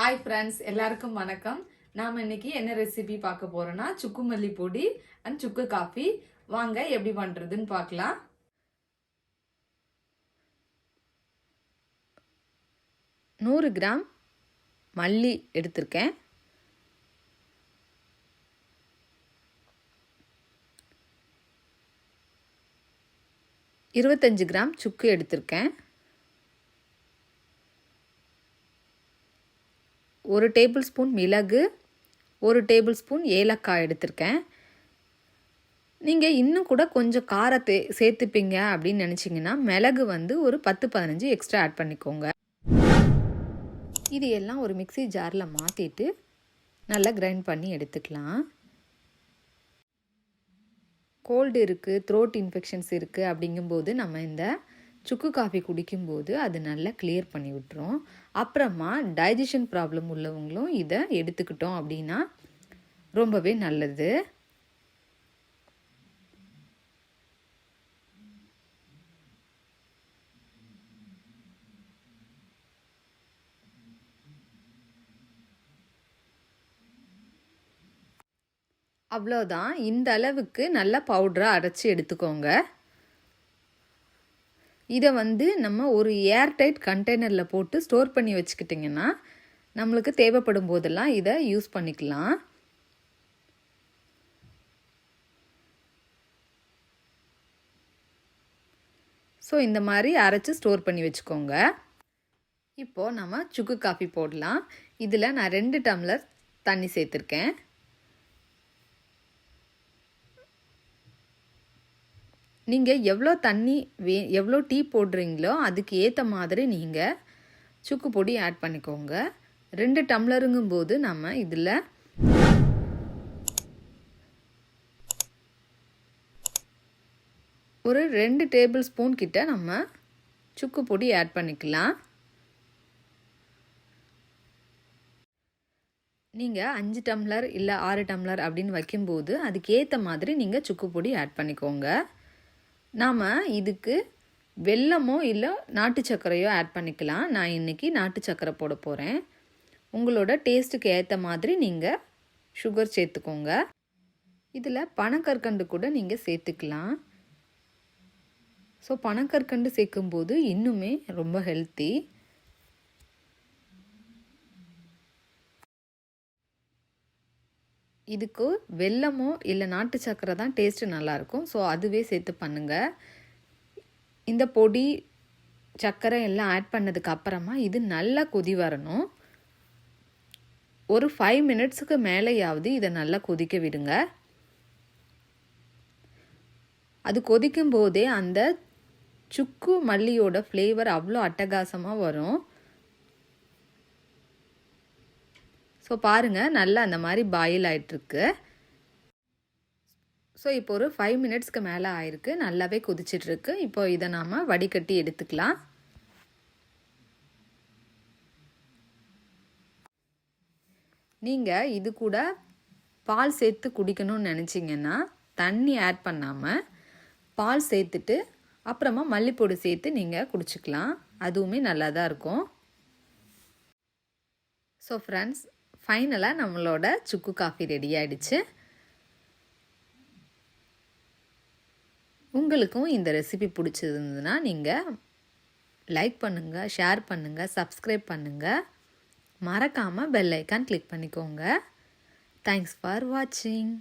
Hi friends, எல்லாருக்கும் வணக்கம். நாம் இன்னைக்கு என்ன ரெசிபி பார்க்க போறோம்னா சுக்கு மல்லி பொடி அண்ட் சுக்கு காஃபி. வாங்க எப்படி பண்றதுன்னு பார்க்கலாம். 100 கிராம் மல்லி எடுத்திருக்கேன். 25 கிராம் சுக்கு எடுத்திருக்கேன். 1 டேபிள் ஸ்பூன் மிளகு, 1 டேபிள் ஸ்பூன் ஏலக்காய் எடுத்திருக்கேன். நீங்கள் இன்னும் கூட கொஞ்சம் காரத்தை சேர்த்துப்பீங்க அப்படின்னு நினச்சிங்கன்னா மிளகு ஒரு 10-15 எக்ஸ்ட்ரா ஆட் பண்ணிக்கோங்க. இது எல்லாம் ஒரு மிக்ஸி ஜாரில் மாற்றிட்டு நல்லா கிரைண்ட் பண்ணி எடுத்துக்கலாம். கோல்டு இருக்குது, த்ரோட் இன்ஃபெக்ஷன்ஸ் இருக்குது அப்படிங்கும்போது நம்ம இந்த சுக்கு காஃபி குடிக்கும்போது அது நல்லா கிளியர் பண்ணி விட்டுரும். அப்புறமா டைஜஷன் ப்ராப்ளம் உள்ளவங்களும் இதை எடுத்துக்கிட்டோம் அப்படின்னா ரொம்பவே நல்லது. அவ்வளோதான். இந்த அளவுக்கு நல்லா பவுடராக அரைச்சி எடுத்துக்கோங்க. இதை நம்ம ஒரு ஏர்டைட் கண்டெய்னரில் போட்டு ஸ்டோர் பண்ணி வச்சுக்கிட்டிங்கன்னா நம்மளுக்கு தேவைப்படும் போதெல்லாம் இதை யூஸ் பண்ணிக்கலாம். ஸோ இந்த மாதிரி அரைச்சி ஸ்டோர் பண்ணி வச்சுக்கோங்க. இப்போது நம்ம சுக்கு காஃபி போடலாம். இதில் நான் 2 டம்ளர் தண்ணி சேர்த்துருக்கேன். நீங்கள் எவ்வளோ தண்ணி எவ்வளோ டீ போடுறீங்களோ அதுக்கு ஏற்ற மாதிரி நீங்கள் சுக்கு பொடி ஆட் பண்ணிக்கோங்க. 2 டம்ளருங்கும்போது நம்ம இதில் ஒரு 2 டேபிள் ஸ்பூன் கிட்ட நம்ம சுக்கு பொடி ஆட் பண்ணிக்கலாம். நீங்கள் 5 டம்ளர் இல்லை 6 டம்ளர் அப்படின்னு வைக்கும்போது அதுக்கு ஏற்ற மாதிரி நீங்கள் சுக்கு பொடி ஆட் பண்ணிக்கோங்க. நாம் இதுக்கு வெல்லமோ இல்லை நாட்டு சர்க்கரையோ ஆட் பண்ணிக்கலாம். நான் இன்றைக்கி நாட்டு சர்க்கரை போட போகிறேன். உங்களோட டேஸ்ட்டுக்கு ஏற்ற மாதிரி நீங்கள் சுகர் சேர்த்துக்கோங்க. இதில் பனக்கற்கண்டு கூட நீங்கள் சேர்த்துக்கலாம். ஸோ பனக்கற்கண்டு சேர்க்கும்போது இன்னுமே ரொம்ப ஹெல்த்தி. இதுக்கு வெல்லமோ இல்லை நாட்டு சர்க்கரை தான் டேஸ்ட்டு நல்லாயிருக்கும். ஸோ அதுவே சேர்த்து பண்ணுங்கள். இந்த பொடி சர்க்கரை எல்லாம் ஆட் பண்ணதுக்கு அப்புறமா இது நல்லா கொதி வரணும். ஒரு 5 மினிட்ஸுக்கு மேலேயாவது இதை நல்லா கொதிக்க விடுங்க. அது கொதிக்கும் போதே அந்த சுக்கு மல்லியோட ஃப்ளேவர் அவ்வளோ அட்டகாசமாக வரும். ஸோ பாருங்கள், நல்லா அந்த மாதிரி பாயில் ஆகிட்டுருக்கு. ஸோ இப்போ ஒரு 5 மினிட்ஸ்க்கு மேலே ஆயிருக்கு. நல்லாவே கொதிச்சிட்ருக்கு. இப்போ இதை நாம் வடிகட்டி எடுத்துக்கலாம். நீங்கள் இது கூட பால் சேர்த்து குடிக்கணும்னு நினச்சிங்கன்னா தண்ணி ஆட் பண்ணாமல் பால் சேர்த்துட்டு அப்புறமா மல்லிப்பொடி சேர்த்து நீங்கள் குடிச்சிக்கலாம். அதுவுமே நல்லா தான் இருக்கும். ஸோ ஃப்ரெண்ட்ஸ், ஃபைனலாக நம்மளோட சுக்கு காஃபி ரெடி ஆகிடுச்சு. உங்களுக்கும் இந்த ரெசிபி பிடிச்சிருந்ததுன்னா நீங்கள் லைக் பண்ணுங்கள், ஷேர் பண்ணுங்கள், சப்ஸ்கிரைப் பண்ணுங்கள். மறக்காமல் பெல் ஐக்கான் கிளிக் பண்ணிக்கோங்க. தேங்க்ஸ் ஃபார் வாட்சிங்.